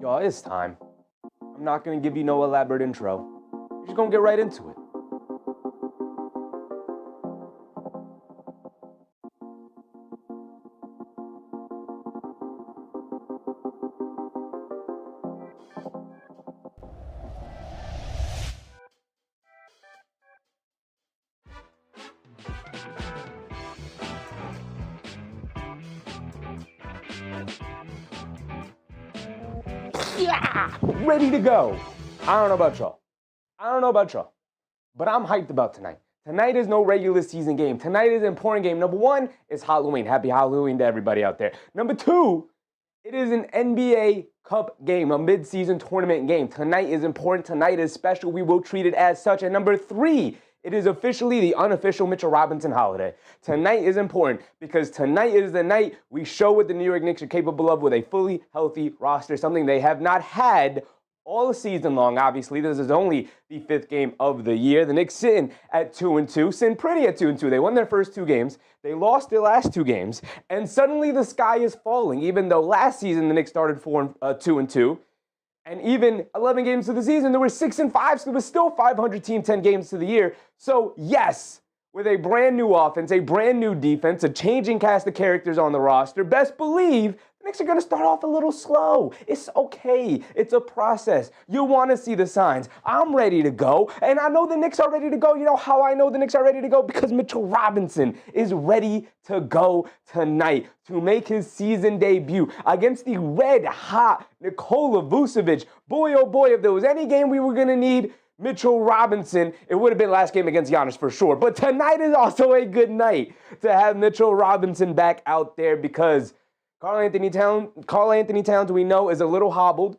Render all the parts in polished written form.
Y'all, it's time. I'm not gonna give you no elaborate intro. We're just gonna get right into it. Yeah, ready to go. I don't know about y'all, but I'm hyped about tonight. Tonight is no regular season game. Tonight is an important game. Number one, it's Halloween. Happy Halloween to everybody out there. Number two, it is an NBA Cup game, a mid-season tournament game. Tonight is important. Tonight is special. We will treat it as such. And number three, it is officially the unofficial Mitchell Robinson holiday. Tonight is important because tonight is the night we show what the New York Knicks are capable of with a fully healthy roster, something they have not had all season long. Obviously, this is only the fifth game of the year. The Knicks sitting at 2-2, sitting pretty at 2-2. They won their first two games. They lost their last two games, and suddenly the sky is falling. Even though last season the Knicks started 2-2, and even 11 games to the season, there were 6-5, so there was still 500 team, 10 games to the year. So yes, with a brand new offense, a brand new defense, a changing cast of characters on the roster, best believe the Knicks are going to start off a little slow. It's okay. It's a process. You want to see the signs. I'm ready to go, and I know the Knicks are ready to go. You know how I know the Knicks are ready to go? Because Mitchell Robinson is ready to go tonight to make his season debut against the red-hot Nikola Vucevic. Boy, oh boy, if there was any game we were going to need Mitchell Robinson, it would have been last game against Giannis for sure. But tonight is also a good night to have Mitchell Robinson back out there because Karl-Anthony Towns, we know, is a little hobbled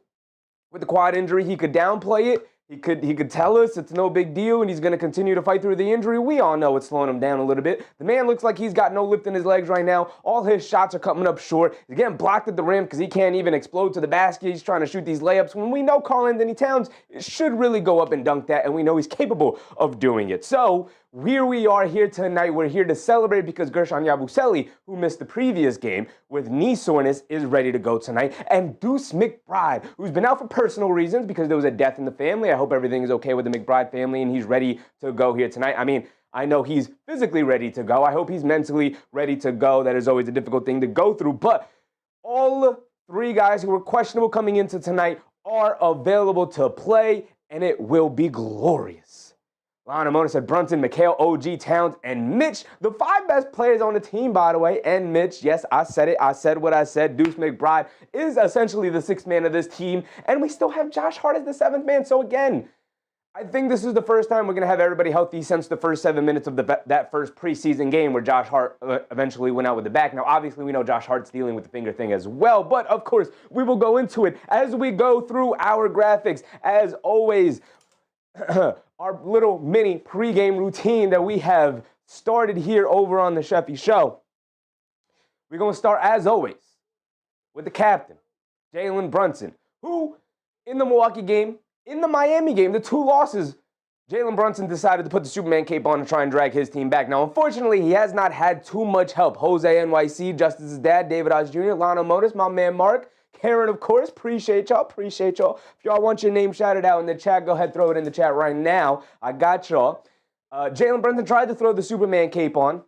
with the quad injury. He could downplay it. He could tell us it's no big deal and he's going to continue to fight through the injury. We all know it's slowing him down a little bit. The man looks like he's got no lift in his legs right now. All his shots are coming up short. He's getting blocked at the rim because he can't even explode to the basket. He's trying to shoot these layups when we know Karl-Anthony Towns should really go up and dunk that, and we know he's capable of doing it. So here we are here tonight. We're here to celebrate because Guerschon Yabusele, who missed the previous game with knee soreness, is ready to go tonight. And Deuce McBride, who's been out for personal reasons because there was a death in the family. I hope everything is okay with the McBride family and he's ready to go here tonight. I mean, I know he's physically ready to go. I hope he's mentally ready to go. That is always a difficult thing to go through. But all three guys who were questionable coming into tonight are available to play, and it will be glorious. Lana said Brunson, Mikal, OG, Towns, and Mitch, the five best players on the team, by the way, and Mitch. Yes, I said it. I said what I said. Deuce McBride is essentially the sixth man of this team, and we still have Josh Hart as the seventh man. So again, I think this is the first time we're going to have everybody healthy since the first 7 minutes of that first preseason game where Josh Hart eventually went out with the back. Now, obviously, we know Josh Hart's dealing with the finger thing as well, but of course, we will go into it as we go through our graphics. As always, our little mini pregame routine that we have started here over on the Sheffy Show. We're going to start, as always, with the captain, Jalen Brunson, who, in the Milwaukee game, in the Miami game, the two losses, Jalen Brunson decided to put the Superman cape on and try and drag his team back. Now, unfortunately, he has not had too much help. Jose NYC, Justice's dad, David Oz Jr., Lana Motus, my man Mark, Karen, of course, appreciate y'all. If y'all want your name shouted out in the chat, go ahead, throw it in the chat right now. I got y'all. Jalen Brunson tried to throw the Superman cape on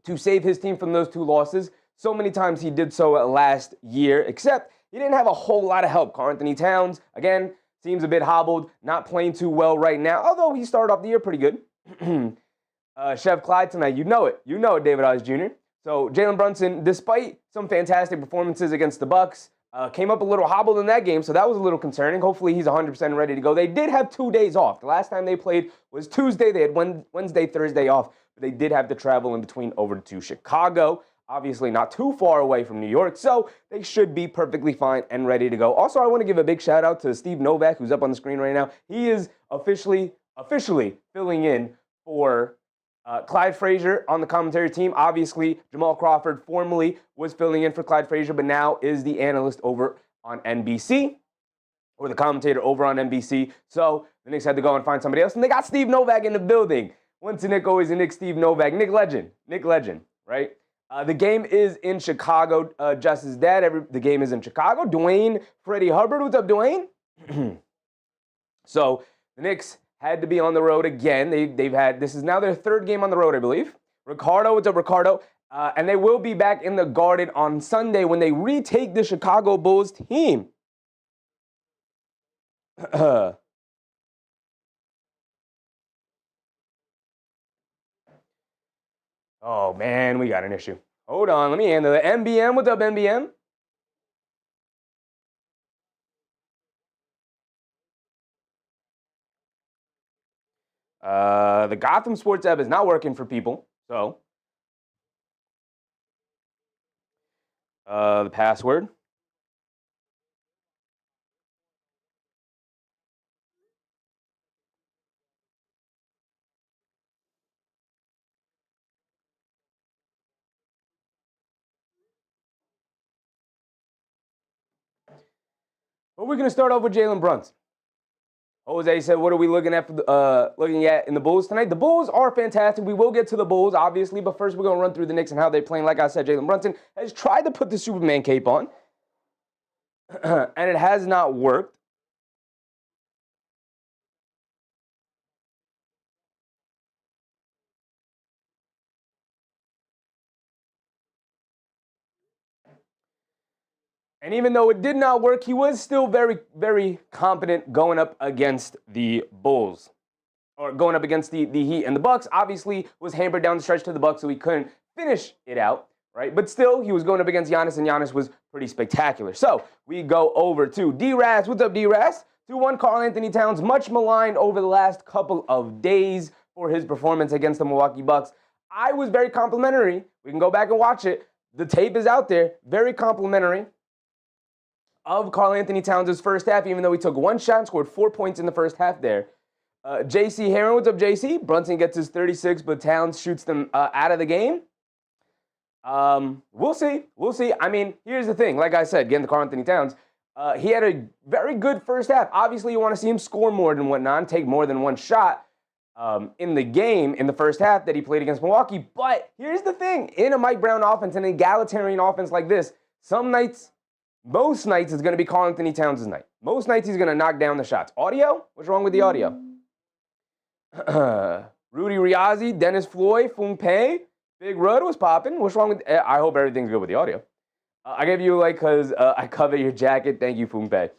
to save his team from those two losses. So many times he did so last year, except he didn't have a whole lot of help. Karl-Anthony Towns, again, seems a bit hobbled, not playing too well right now, although he started off the year pretty good. Chef Clyde tonight, you know it, David Oz Jr. So Jalen Brunson, despite some fantastic performances against the Bucks, came up a little hobbled in that game, so that was a little concerning. Hopefully he's 100% ready to go. They did have 2 days off. The last time they played was Tuesday. They had Wednesday, Thursday off, but they did have to travel in between over to Chicago. Obviously not too far away from New York, so they should be perfectly fine and ready to go. Also, I want to give a big shout out to Steve Novak, who's up on the screen right now. He is officially filling in for Clyde Frazier on the commentary team. Obviously, Jamal Crawford formerly was filling in for Clyde Frazier, but now is the analyst over on NBC, or the commentator over on NBC. So the Knicks had to go and find somebody else, and they got Steve Novak in the building. Once a Knick, always a Knick, Steve Novak. Knick legend, right? The game is in Chicago. Justice Dad, the game is in Chicago. Dwayne, Freddie Hubbard, what's up, Dwayne? So the Knicks had to be on the road again. This is now their third game on the road, I believe. Ricardo, what's up, Ricardo? And they will be back in the Garden on Sunday when they retake the Chicago Bulls team. Oh, man, we got an issue. Hold on, let me handle it. MBM, what's up, MBM? The Gotham Sports app is not working for people, so. The password. But we're going to start off with Jalen Brunson. Jose said, what are we looking at in the Bulls tonight? The Bulls are fantastic. We will get to the Bulls, obviously, but first we're going to run through the Knicks and how they're playing. Like I said, Jalen Brunson has tried to put the Superman cape on, and it has not worked. And even though it did not work, he was still very, very competent going up against the Bulls. Or going up against the Heat. And the Bucks obviously was hampered down the stretch to the Bucks, so he couldn't finish it out, right? But still, he was going up against Giannis, and Giannis was pretty spectacular. So we go over to D-Raz. What's up, D-Raz? 2-1, Karl-Anthony Towns, much maligned over the last couple of days for his performance against the Milwaukee Bucks. I was very complimentary. We can go back and watch it. The tape is out there. Very complimentary of Karl-Anthony Towns' first half, even though he took one shot and scored 4 points in the first half there. JC Heron, what's up, JC? Brunson gets his 36, but Towns shoots them out of the game. We'll see. We'll see. I mean, here's the thing. Like I said, getting to Karl-Anthony Towns, he had a very good first half. Obviously, you want to see him score more than whatnot, take more than one shot in the game in the first half that he played against Milwaukee. But here's the thing. In a Mike Brown offense, an egalitarian offense like this, most nights it's going to be Karl-Anthony Towns' night. Most nights he's going to knock down the shots. Audio? What's wrong with the audio? Rudy Riazzi, Dennis Floyd, Fung Pei, Big Rud was popping. What's wrong with? I hope everything's good with the audio. I gave you because I cover your jacket. Thank you, Fung Pei.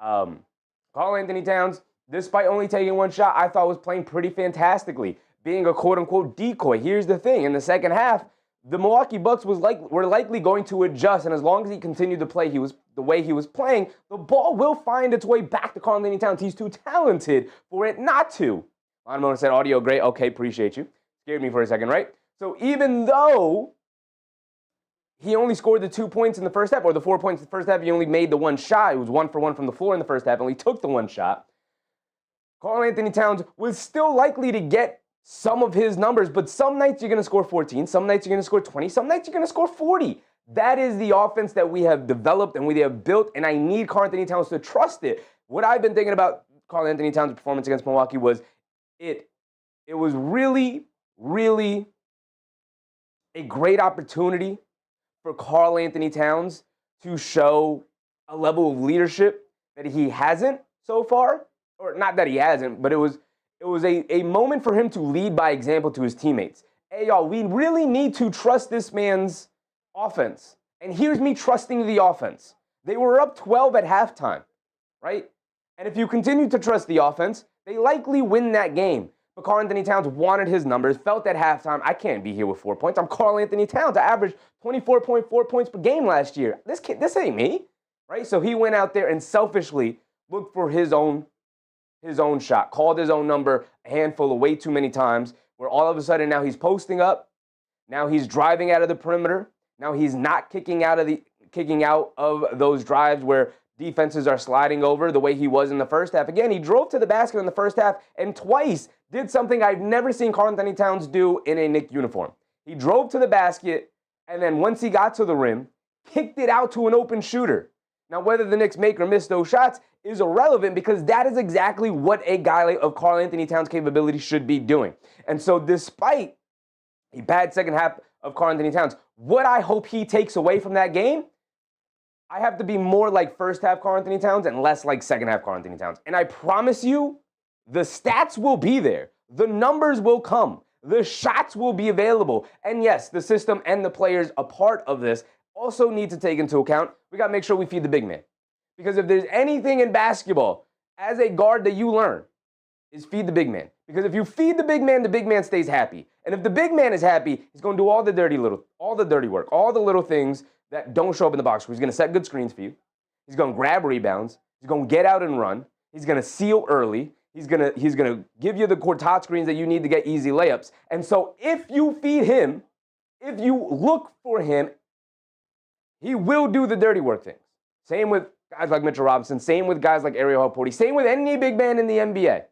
Karl-Anthony Towns, despite only taking one shot, I thought was playing pretty fantastically, being a quote-unquote decoy. Here's the thing: in the second half, the Milwaukee Bucks were likely going to adjust, and as long as he continued to play the way he was playing, the ball will find its way back to Karl-Anthony Towns. He's too talented for it not to. Lawnmower said, audio great. Okay, appreciate you. Scared me for a second, right? So even though he only scored the 2 points in the first half, or the 4 points in the first half, he only made the one shot. It was 1 for 1 from the floor in the first half, only took the one shot. Karl-Anthony Towns was still likely to get some of his numbers, but some nights you're going to score 14, some nights you're going to score 20, some nights you're going to score 40. That is the offense that we have developed and we have built, and I need Karl-Anthony Towns to trust it. What I've been thinking about Karl-Anthony Towns' performance against Milwaukee was it was really, really a great opportunity for Karl-Anthony Towns to show a level of leadership that he hasn't so far, or not that he hasn't, but it was a moment for him to lead by example to his teammates. Hey, y'all, we really need to trust this man's offense. And here's me trusting the offense. They were up 12 at halftime, right? And if you continue to trust the offense, they likely win that game. But Karl-Anthony Towns wanted his numbers, felt at halftime, I can't be here with 4 points. I'm Karl-Anthony Towns. I averaged 24.4 points per game last year. This ain't me, right? So he went out there and selfishly looked for his own shot, called his own number a handful of way too many times, where all of a sudden now he's posting up, now he's driving out of the perimeter, now he's not kicking out of those drives where defenses are sliding over the way he was in the first half. Again, he drove to the basket in the first half and twice did something I've never seen Karl-Anthony Towns do in a Knicks uniform. He drove to the basket, and then once he got to the rim, kicked it out to an open shooter. Now, whether the Knicks make or miss those shots is irrelevant because that is exactly what a guy of Karl-Anthony Towns' capability should be doing. And so despite a bad second half of Karl Anthony Towns. What I hope he takes away from that game, I have to be more like first half Karl Anthony Towns and less like second half Karl Anthony Towns. And I promise you, the stats will be there. The numbers will come. The shots will be available. And yes, the system and the players a part of this also need to take into account, we got to make sure we feed the big man. Because if there's anything in basketball as a guard that you learn, is feed the big man. Because if you feed the big man stays happy. And if the big man is happy, he's going to do all the dirty work, all the little things that don't show up in the box score. He's going to set good screens for you. He's going to grab rebounds. He's going to get out and run. He's going to seal early. He's going to give you the quartet screens that you need to get easy layups. And so if you feed him, if you look for him, he will do the dirty work things. Same with guys like Mitchell Robinson. Same with guys like Ariel Helporti. Same with any big man in the NBA.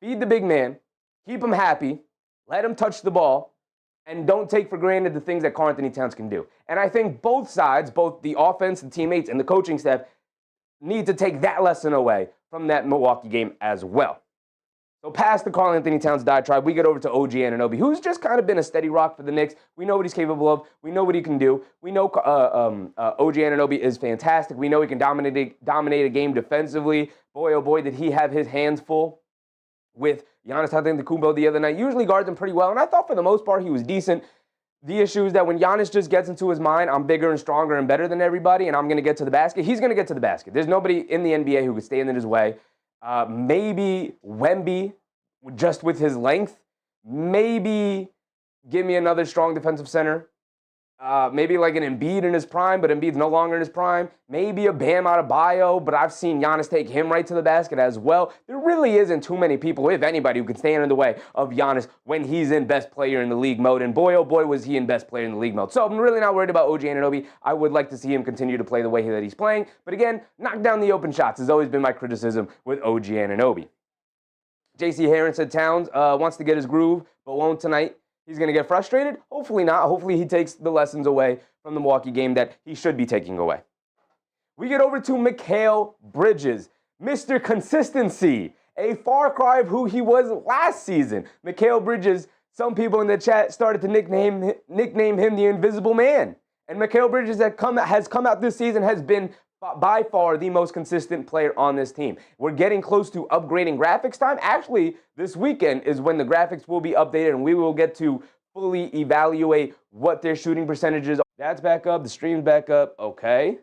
Feed the big man. Keep him happy. Let him touch the ball. And don't take for granted the things that Karl Anthony Towns can do. And I think both sides, both the offense, the teammates, and the coaching staff, need to take that lesson away from that Milwaukee game as well. So past the Karl Anthony Towns diatribe, we get over to OG Anunoby, who's just kind of been a steady rock for the Knicks. We know what he's capable of. We know what he can do. We know OG Anunoby is fantastic. We know he can dominate a game defensively. Boy, oh boy, did he have his hands full with Giannis Antetokounmpo the other night. Usually guards him pretty well, and I thought for the most part he was decent. The issue is that when Giannis just gets into his mind, I'm bigger and stronger and better than everybody, and I'm going to get to the basket, he's going to get to the basket. There's nobody in the NBA who could stand in his way. Maybe Wemby, just with his length. Maybe give me another strong defensive center. Maybe like an Embiid in his prime, but Embiid's no longer in his prime. Maybe a Bam Adebayo, but I've seen Giannis take him right to the basket as well. There really isn't too many people, if anybody, who can stand in the way of Giannis when he's in best player in the league mode. And boy, oh boy, was he in best player in the league mode. So I'm really not worried about OG Anunoby. I would like to see him continue to play the way that he's playing. But again, knock down the open shots has always been my criticism with OG Anunoby. JC Heron said Towns wants to get his groove, but won't tonight. He's going to get frustrated? Hopefully not. Hopefully he takes the lessons away from the Milwaukee game that he should be taking away. We get over to Mikal Bridges, Mr. Consistency, a far cry of who he was last season. Mikal Bridges, some people in the chat started to nickname him the Invisible Man. And Mikal Bridges has come out this season, has been by far the most consistent player on this team. We're getting close to upgrading graphics time. Actually, this weekend is when the graphics will be updated and we will get to fully evaluate what their shooting percentages are. That's back up. The stream's back up. Okay.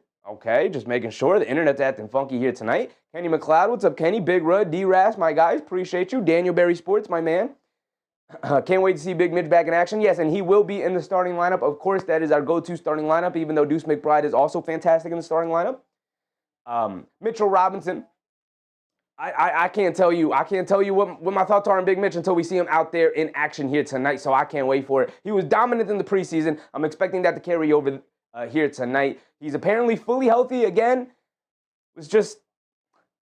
Just making sure. The internet's acting funky here tonight. Kenny McLeod, what's up, Kenny? Big Rud, D-Ras, my guys. Appreciate you. Daniel Berry Sports, my man. Can't wait to see Big Mitch back in action. Yes, and he will be in the starting lineup. Of course, that is our go-to starting lineup, even though Deuce McBride is also fantastic in the starting lineup. Mitchell Robinson, I can't tell you what my thoughts are on Big Mitch until we see him out there in action here tonight, so I can't wait for it. He was dominant in the preseason. I'm expecting that to carry over here tonight. He's apparently fully healthy again.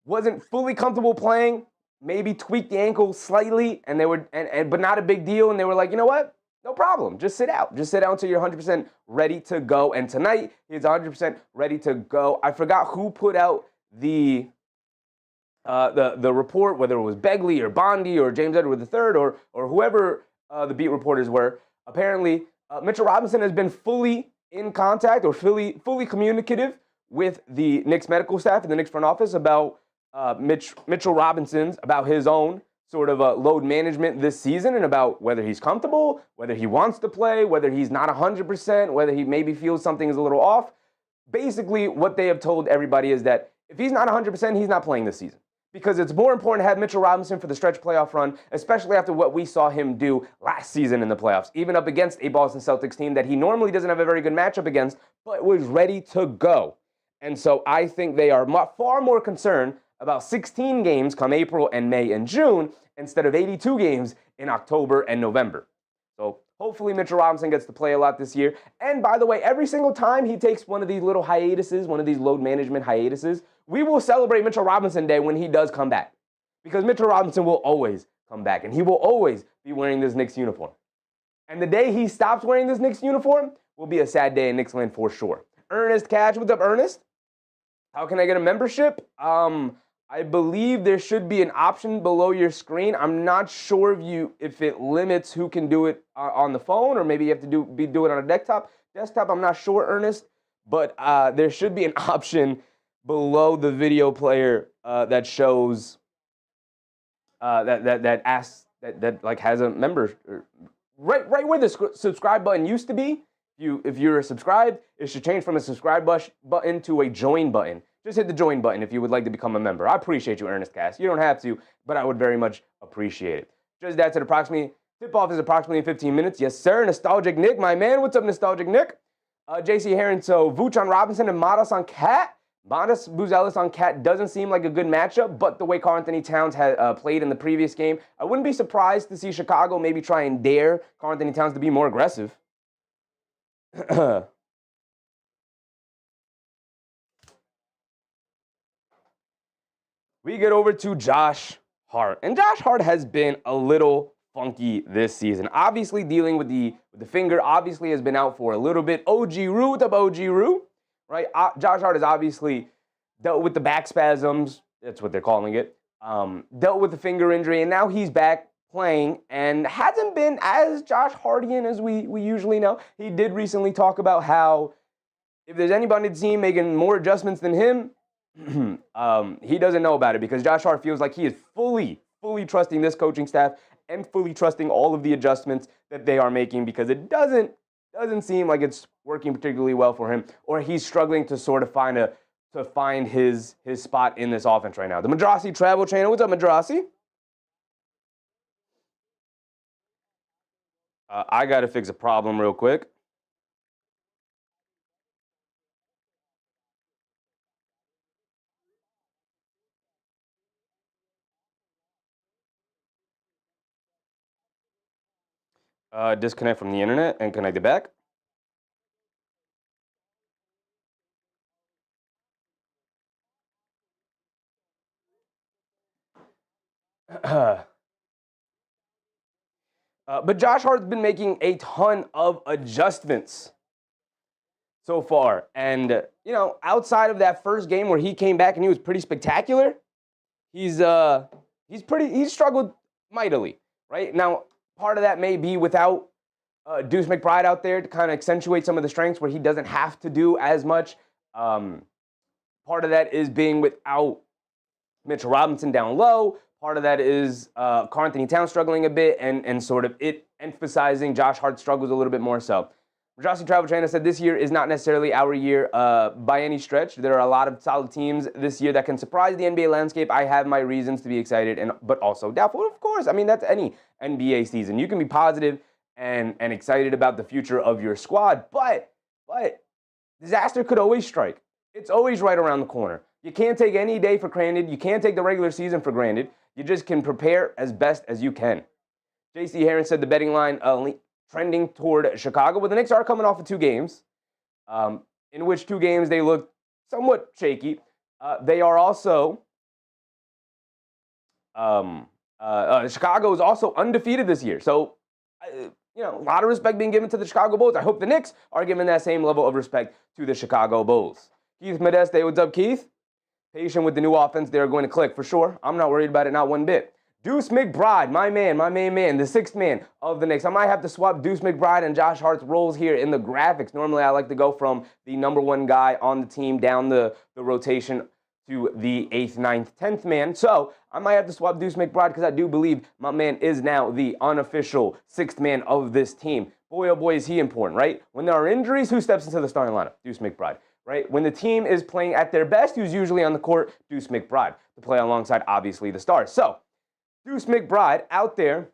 Wasn't fully comfortable playing. Maybe tweaked the ankle slightly, but not a big deal. And they were like, you know what? No problem. Just sit out. Just sit out until you're 100% ready to go. And tonight, he's 100% ready to go. I forgot who put out the report, whether it was Begley or Bondi or James Edward III or whoever the beat reporters were. Apparently, Mitchell Robinson has been fully in contact or fully communicative with the Knicks medical staff and the Knicks front office about Mitchell Robinson's, about his own sort of load management this season and about whether he's comfortable, whether he wants to play, whether he's not 100%, whether he maybe feels something is a little off. Basically, what they have told everybody is that if he's not 100%, he's not playing this season. Because it's more important to have Mitchell Robinson for the stretch playoff run, especially after what we saw him do last season in the playoffs, even up against a Boston Celtics team that he normally doesn't have a very good matchup against, but was ready to go. And so I think they are far more concerned about 16 games come April and May and June instead of 82 games in October and November. So hopefully Mitchell Robinson gets to play a lot this year. And by the way, every single time he takes one of these little hiatuses, one of these load management hiatuses, we will celebrate Mitchell Robinson Day when he does come back. Because Mitchell Robinson will always come back and he will always be wearing this Knicks uniform. And the day he stops wearing this Knicks uniform will be a sad day in Knicks land for sure. Ernest Cash, what's up, Ernest? How can I get a membership? I believe there should be an option below your screen. I'm not sure if it limits who can do it on the phone, or maybe you have to do it on a desktop. I'm not sure, Ernest, but there should be an option below the video player that shows that asks that like has a member right where the subscribe button used to be. If you're subscribed, it should change from a subscribe button to a join button. Just hit the join button if you would like to become a member. I appreciate you, Ernest Cass. You don't have to, but I would very much appreciate it. Just that's at tip-off is approximately in 15 minutes. Yes, sir. Nostalgic Nick, my man. What's up, Nostalgic Nick? JC Heron, so Vooch on Robinson and Modest on Cat. Modest Buzelis on Cat doesn't seem like a good matchup, but the way Karl-Anthony Towns had played in the previous game, I wouldn't be surprised to see Chicago maybe try and dare Karl-Anthony Towns to be more aggressive. We get over to Josh Hart. And Josh Hart has been a little funky this season. Obviously dealing with the finger, obviously has been out for a little bit. OG Roo, what's up, OG Roo? Right? Josh Hart has obviously dealt with the back spasms. That's what they're calling it. Dealt with the finger injury, and now he's back playing and hasn't been as Josh Hartian as we usually know. He did recently talk about how if there's anybody on the team making more adjustments than him, he doesn't know about it, because Josh Hart feels like he is fully trusting this coaching staff and fully trusting all of the adjustments that they are making, because it doesn't seem like it's working particularly well for him, or he's struggling to sort of find his spot in this offense right now. The Madrasi Travel Channel, what's up, Madrasi? I got to fix a problem real quick. Disconnect from the internet and connect it back. But Josh Hart's been making a ton of adjustments so far. And, outside of that first game where he came back and he was pretty spectacular, he's struggled mightily, right? Now, part of that may be without Deuce McBride out there to kind of accentuate some of the strengths where he doesn't have to do as much. Part of that is being without Mitchell Robinson down low. Part of that is Karl-Anthony Towns struggling a bit, and sort of it emphasizing Josh Hart's struggles a little bit more so. Rajosi Travel Channel said this year is not necessarily our year by any stretch. There are a lot of solid teams this year that can surprise the NBA landscape. I have my reasons to be excited, but also doubtful. Of course, I mean, that's any NBA season. You can be positive and excited about the future of your squad, but disaster could always strike. It's always right around the corner. You can't take any day for granted. You can't take the regular season for granted. You just can prepare as best as you can. JC Heron said the betting line trending toward Chicago. Well, the Knicks are coming off of 2 games, in which 2 games they look somewhat shaky. They are also, Chicago is also undefeated this year. So, a lot of respect being given to the Chicago Bulls. I hope the Knicks are giving that same level of respect to the Chicago Bulls. Keith Modeste, what's up, Keith? Patient with the new offense, they're going to click for sure. I'm not worried about it, not one bit. Deuce McBride, my main man, the 6th man of the Knicks. I might have to swap Deuce McBride and Josh Hart's roles here in the graphics. Normally, I like to go from the number 1 guy on the team down the rotation to the 8th, 9th, 10th man. So I might have to swap Deuce McBride because I do believe my man is now the unofficial 6th man of this team. Boy, oh boy, is he important, right? When there are injuries, who steps into the starting lineup? Deuce McBride. Right? When the team is playing at their best, who's usually on the court? Deuce McBride, to play alongside, obviously, the stars. So, Deuce McBride out there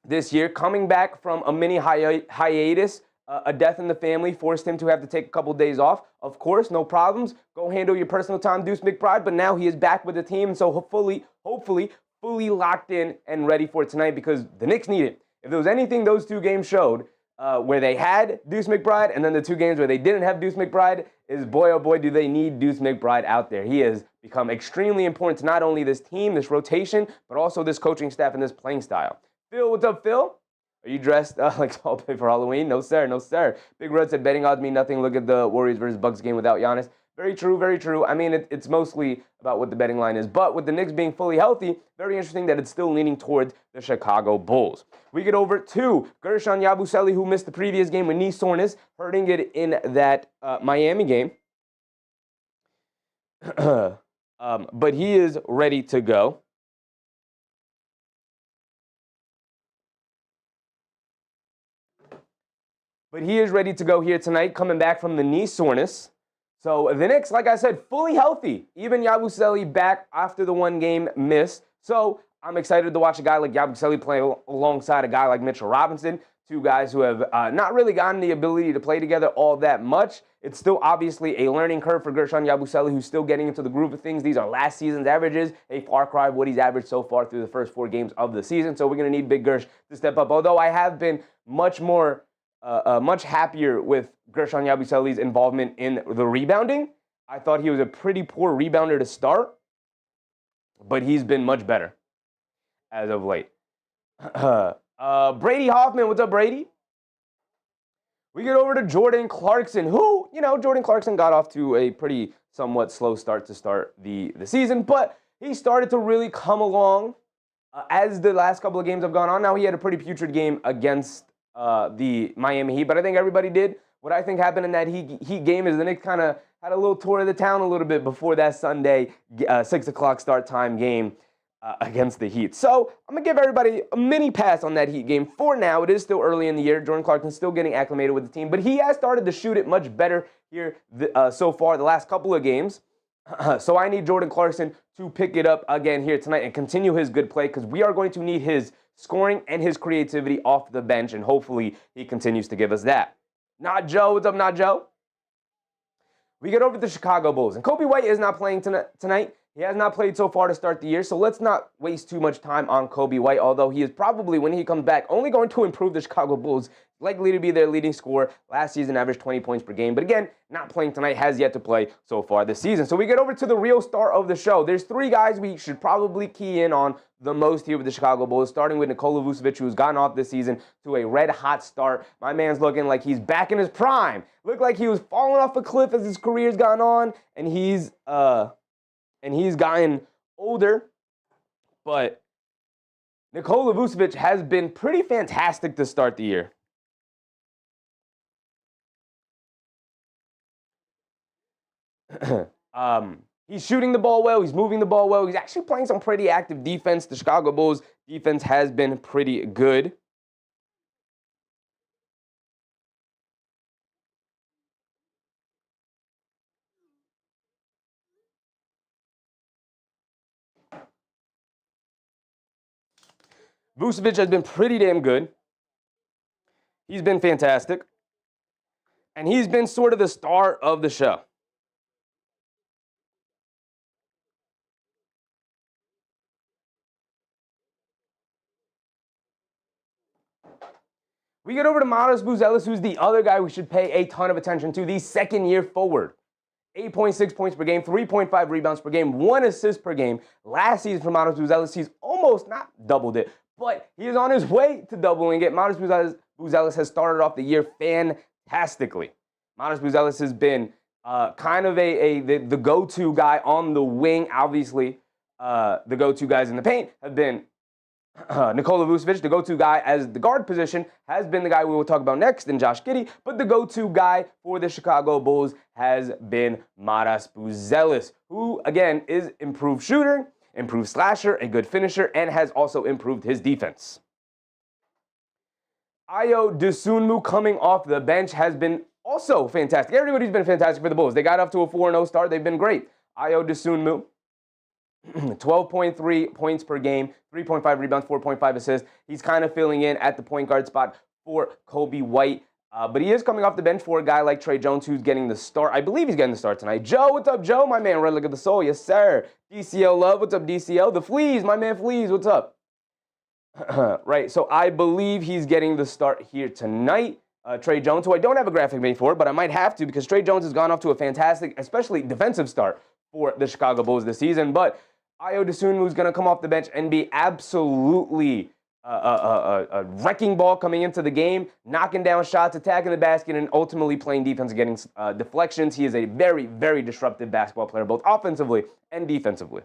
this year, coming back from a mini hiatus, a death in the family forced him to have to take a couple days off. Of course, no problems. Go handle your personal time, Deuce McBride. But now he is back with the team, so hopefully, fully locked in and ready for tonight, because the Knicks need it. If there was anything those 2 games showed, where they had Deuce McBride, and then the 2 games where they didn't have Deuce McBride, is boy, oh boy, do they need Deuce McBride out there. He has become extremely important to not only this team, this rotation, but also this coaching staff and this playing style. Phil, what's up, Phil? Are you dressed like Salt Bay for Halloween? No, sir, no, sir. Big Red said betting odds mean nothing. Look at the Warriors versus Bucks game without Giannis. Very true, very true. I mean, it's mostly about what the betting line is. But with the Knicks being fully healthy, very interesting that it's still leaning towards the Chicago Bulls. We get over to Gershon Yabusele, who missed the previous game with knee soreness, hurting it in that Miami game. But he is ready to go. But he is ready to go here tonight, coming back from the knee soreness. So the Knicks, like I said, fully healthy. Even Yabusele back after the one game miss. So I'm excited to watch a guy like Yabusele play alongside a guy like Mitchell Robinson, two guys who have not really gotten the ability to play together all that much. It's still obviously a learning curve for Gershon Yabusele, who's still getting into the groove of things. These are last season's averages, a far cry of what he's averaged so far through the first 4 games of the season. So we're going to need Big Gersh to step up. Although I have been much happier with Gershon Yabusele's involvement in the rebounding. I thought he was a pretty poor rebounder to start, but he's been much better as of late. Brady Hoffman, what's up, Brady? We get over to Jordan Clarkson, who, Jordan Clarkson got off to a pretty somewhat slow start to start the season, but he started to really come along as the last couple of games have gone on. Now, he had a pretty putrid game against the Miami Heat, but I think everybody did. What I think happened in that Heat game is the Knicks kind of had a little tour of the town a little bit before that Sunday 6 o'clock start time game against the Heat. So I'm going to give everybody a mini pass on that Heat game. For now, it is still early in the year. Jordan Clarkson's still getting acclimated with the team, but he has started to shoot it much better here so far the last couple of games. So I need Jordan Clarkson to pick it up again here tonight and continue his good play, because we are going to need his scoring and his creativity off the bench, and hopefully he continues to give us that. Not Joe. What's up, Not Joe? We get over to the Chicago Bulls, and Kobe White is not playing tonight. He has not played so far to start the year, so let's not waste too much time on Kobe White, although he is probably, when he comes back, only going to improve the Chicago Bulls, likely to be their leading scorer. Last season averaged 20 points per game, but again, not playing tonight, has yet to play so far this season. So we get over to the real star of the show. There's 3 guys we should probably key in on the most here with the Chicago Bulls, starting with Nikola Vucevic, who's gotten off this season to a red-hot start. My man's looking like he's back in his prime. Looked like he was falling off a cliff as his career's gone on, and he's gotten older, but Nikola Vucevic has been pretty fantastic to start the year. He's shooting the ball well. He's moving the ball well. He's actually playing some pretty active defense. The Chicago Bulls defense has been pretty good. Vucevic has been pretty damn good. He's been fantastic. And he's been sort of the star of the show. We get over to Matas Buzelis, who's the other guy we should pay a ton of attention to, the second-year forward. 8.6 points per game, 3.5 rebounds per game, 1 assist per game. Last season for Matas Buzelis, he's almost not doubled it, but he is on his way to doubling it. Matas Buzelis has started off the year fantastically. Matas Buzelis has been kind of the go-to guy on the wing. Obviously, the go-to guys in the paint have been Nikola Vucevic. The go-to guy as the guard position has been the guy we will talk about next in Josh Giddey, but the go-to guy for the Chicago Bulls has been Matas Buzelis, who, again, is improved shooter, improved slasher, a good finisher, and has also improved his defense. Ayo Dosunmu, coming off the bench, has been also fantastic. Everybody's been fantastic for the Bulls. They got off to a 4-0 start. They've been great. Ayo Dosunmu, 12.3 points per game, 3.5 rebounds, 4.5 assists. He's kind of filling in at the point guard spot for Kobe White. But he is coming off the bench for a guy like Trey Jones, who's getting the start. I believe he's getting the start tonight. Joe, what's up, Joe? My man, Red Look at the Soul. Yes, sir. DCL Love, what's up, DCL? The Fleas, my man Fleas, what's up? Right, so I believe he's getting the start here tonight. Trey Jones, who I don't have a graphic made for, but I might have to, because Trey Jones has gone off to a fantastic, especially defensive start for the Chicago Bulls this season. But Ayo Dosunmu is going to come off the bench and be absolutely a wrecking ball coming into the game, knocking down shots, attacking the basket, and ultimately playing defense and getting deflections. He is a very, very disruptive basketball player, both offensively and defensively.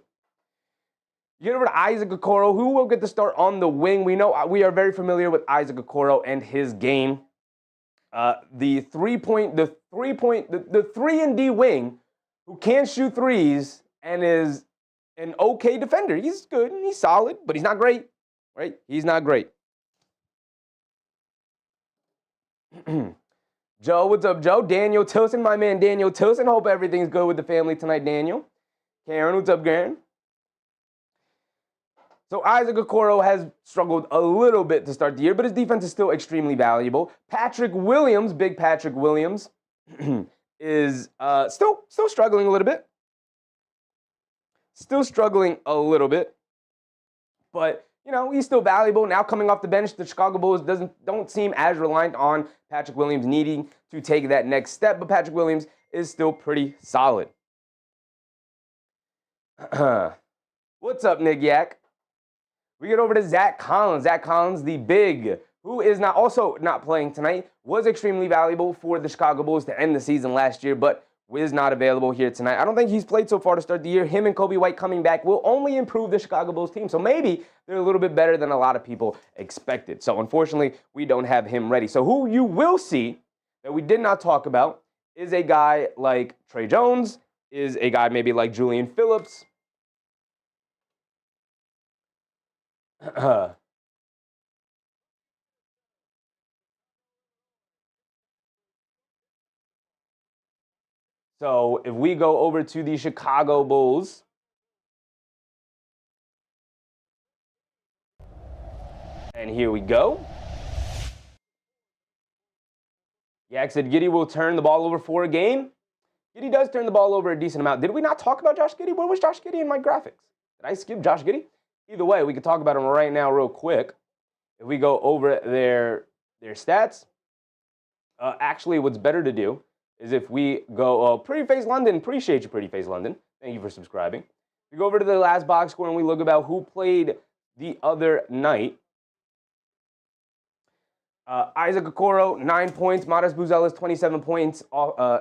You get over to Isaac Okoro, who will get the start on the wing. We know we are very familiar with Isaac Okoro and his game. The 3-and-D wing who can shoot threes and is an okay defender. He's good and he's solid, but he's not great, right? He's not great. Joe, what's up, Joe? Daniel Tilson, my man Daniel Tilson. Hope everything's good with the family tonight, Daniel. Karen, what's up, Karen? So Isaac Okoro has struggled a little bit to start the year, but his defense is still extremely valuable. Patrick Williams, big Patrick Williams, is still struggling a little bit. Still struggling a little bit. But, you know, he's still valuable. Now coming off the bench, the Chicago Bulls don't seem as reliant on Patrick Williams needing to take that next step, but Patrick Williams is still pretty solid. What's up, Nick Yak? We get over to Zach Collins. Zach Collins, the big, who is also not playing tonight, was extremely valuable for the Chicago Bulls to end the season last year, but is not available here tonight. I don't think he's played so far to start the year. Him and Kobe White coming back will only improve the Chicago Bulls team. So maybe they're a little bit better than a lot of people expected. So unfortunately, we don't have him ready. So who you will see that we did not talk about is a guy like Trey Jones, is a guy maybe like Julian Phillips. So if we go over to the Chicago Bulls, and here we go. Yak said Giddey will turn the ball over for a game. Giddey does turn the ball over a decent amount. Did we not talk about Josh Giddey? Where was Josh Giddey in my graphics? Did I skip Josh Giddey? Either way, we could talk about him right now real quick. If we go over their stats, actually what's better to do is if we go, Pretty Face London, appreciate you, Pretty Face London. Thank you for subscribing. We go over to the last box score and we look about who played the other night. Isaac Okoro, 9 points. Modest Buzelis, 27 points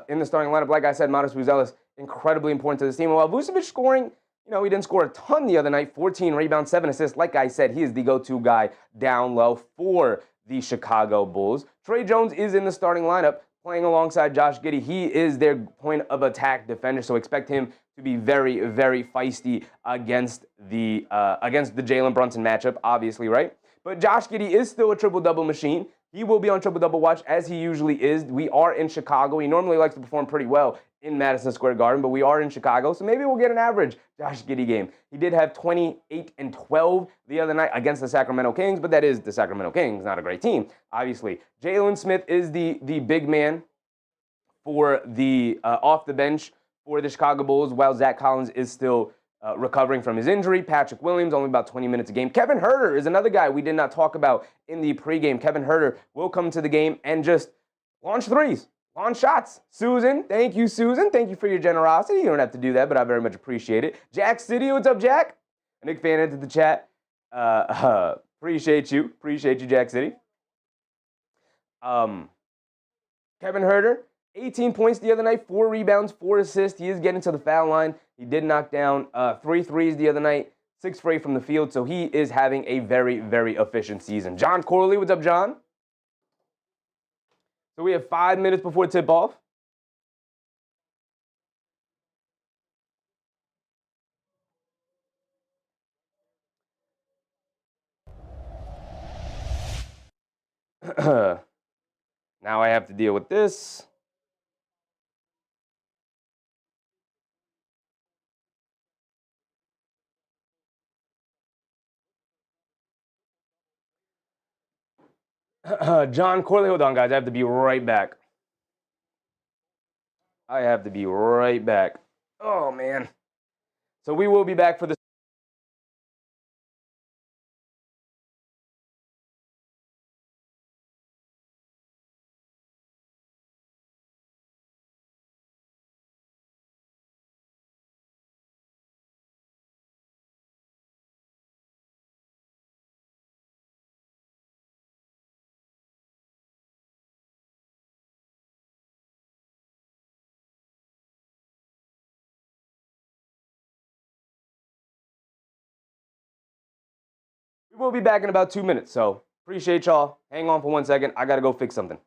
in the starting lineup. Like I said, Modest Buzelis, incredibly important to this team. While Vucevic scoring, you know, he didn't score a ton the other night. 14 rebounds, 7 assists. Like I said, he is the go-to guy down low for the Chicago Bulls. Trey Jones is in the starting lineup, playing alongside Josh Giddey. He is their point of attack defender, so expect him to be very, very feisty against the Jalen Brunson matchup, obviously, right? But Josh Giddey is still a triple-double machine. He will be on triple-double watch, as he usually is. We are in Chicago. He normally likes to perform pretty well in Madison Square Garden, but we are in Chicago, so maybe we'll get an average Josh Giddey game. He did have 28 and 12 the other night against the Sacramento Kings, but that is the Sacramento Kings, not a great team, obviously. Jalen Smith is the big man for the off the bench for the Chicago Bulls, while Zach Collins is still recovering from his injury. Patrick Williams, only about 20 minutes a game. Kevin Huerter is another guy we did not talk about in the pregame. Kevin Huerter will come to the game and just launch threes, launch shots. Susan, thank you, Susan. Thank you for your generosity. You don't have to do that, but I very much appreciate it. Jack City, what's up, Jack? Nick Fan entered the chat. Appreciate you. Appreciate you, Jack City. Kevin Huerter, 18 points the other night, 4 rebounds, 4 assists. He is getting to the foul line. He did knock down 3 threes the other night, 6 for 8 from the field, so he is having a very, very efficient season. John Corley, what's up, John? So we have 5 minutes before tip-off. Now I have to deal with this. John Corley, hold on, guys. I have to be right back. Oh, man. So we will be back for the We'll be back in about 2 minutes. So appreciate y'all. Hang on for 1 second. I got to go fix something.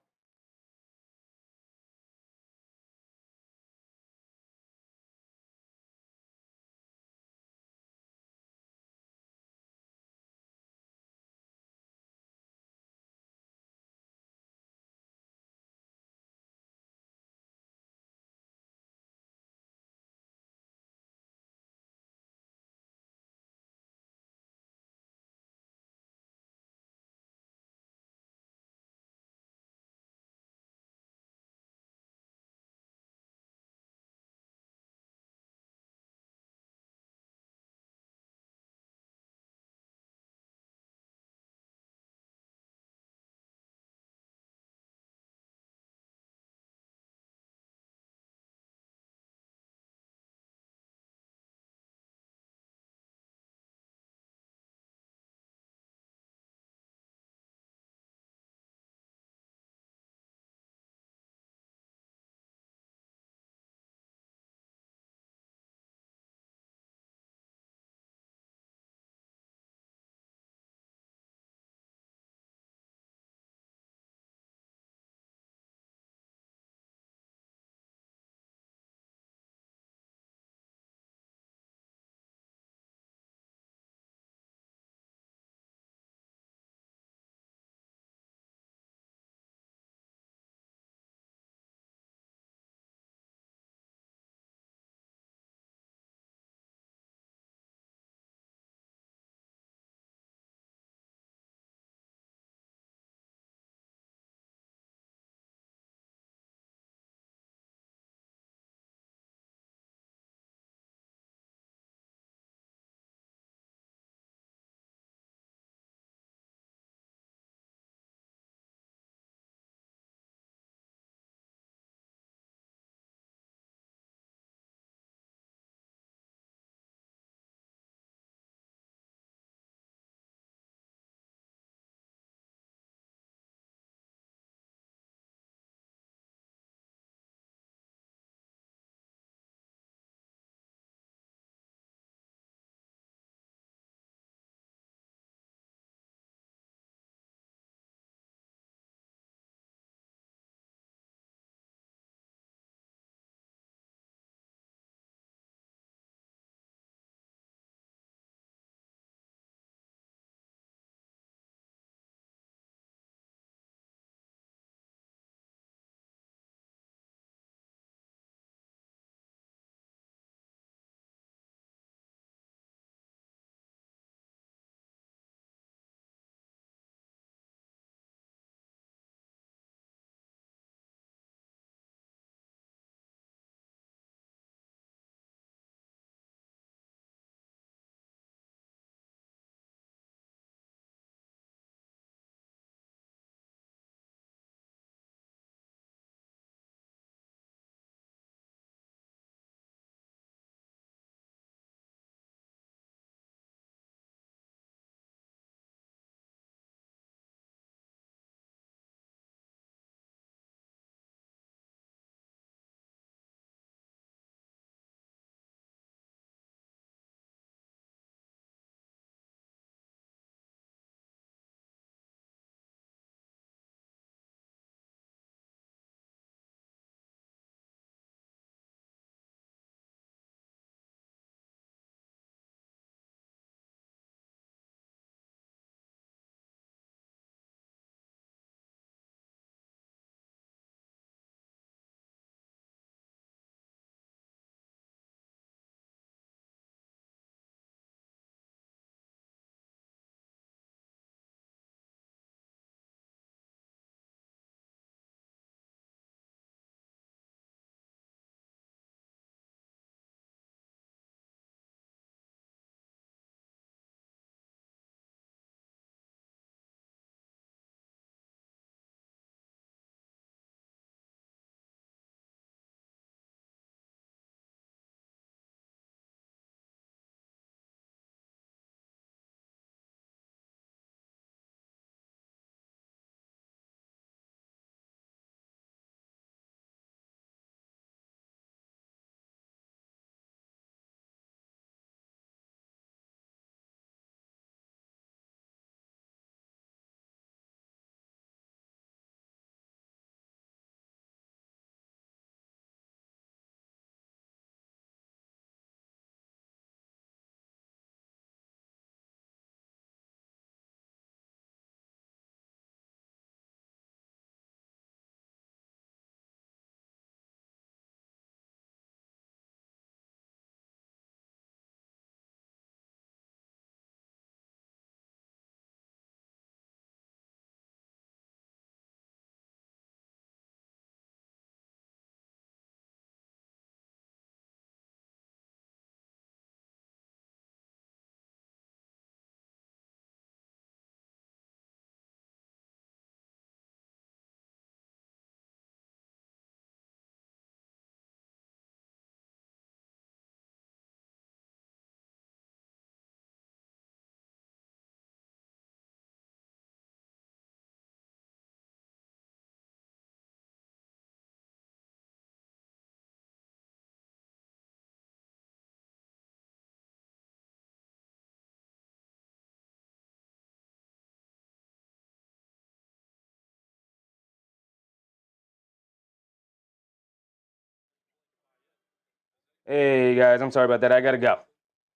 Hey guys, I'm sorry about that. I gotta go.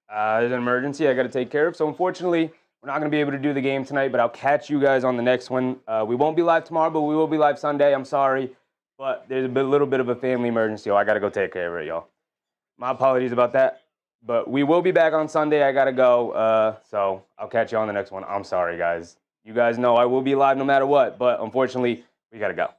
There's an emergency I gotta take care of. So unfortunately, we're not gonna be able to do the game tonight, but I'll catch you guys on the next one. We won't be live tomorrow, but we will be live Sunday. I'm sorry, but there's a little bit of a family emergency, so I gotta go take care of it, y'all. My apologies about that. But we will be back on Sunday. I gotta go. So I'll catch you on the next one. I'm sorry, guys. You guys know I will be live no matter what, but unfortunately, we gotta go.